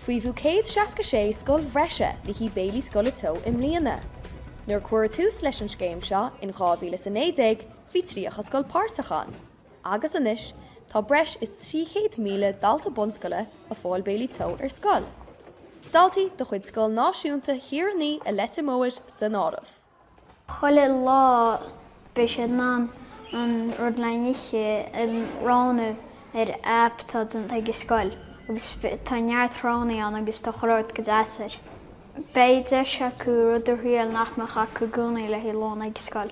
Faoi bhú 166 scoil bhreise le hí Béilí Scoile Teo iomlán. Nuair cuair tús leis an scéim seo in 2019 bhí tríocha scoil páirteach. Agus anois, tá breis is 300,000 dalta bunscoile a fáil Béilí Teo ar scoil. Daltaí do chuid Scoil Náisiúnta Thír a letimóis san áireamh. Choile lá be sé ná an rud leiniche an ránu aptá ag scoil, agus tá neart ránaí an agus tá chóirt go deasar. Beidir se acu rudidir rial nachmach acu gúnaí le hí ag scoil.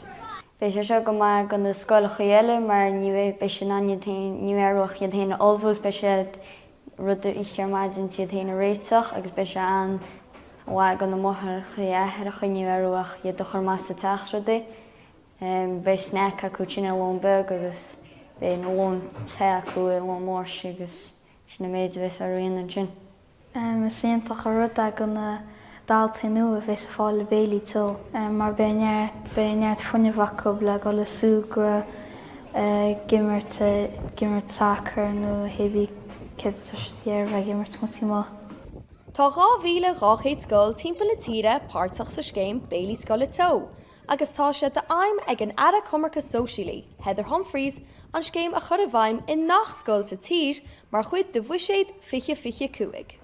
Bé sé seo go mai gan na scoil chéile mar ní bhéh be sin ní bhéarúach iad héanana olbhús be sé rudidir ichar maidin siad héanana réiteach agus be sé an bhhaid gan na mothair chéar a chuine bhéarúach iad do chur más sa teach rudaí. Bé sneic acu sin a lón beg agus bé na lón te acu i lón mórs agus sin na méid bheits a roiinn sin. Is síontach a ruda gan na daltaí nua a bheits a fáil le Béilí Teo, mar bé neart fuinnehacu le go le súgra gimmert sacr nó hebí ceir bheith gimmert mutí má. Tá 2,200 scoil timpeall tíre páirteach sa scéim Béilí Scoile Teo, agus tá sé de ainm ag an Béilí Coimirce Sóisialaí, Heather Humphreys, an scéim a chur a bhaim in nach scoil sa tír mar chuid de bhuiséad fiche 5.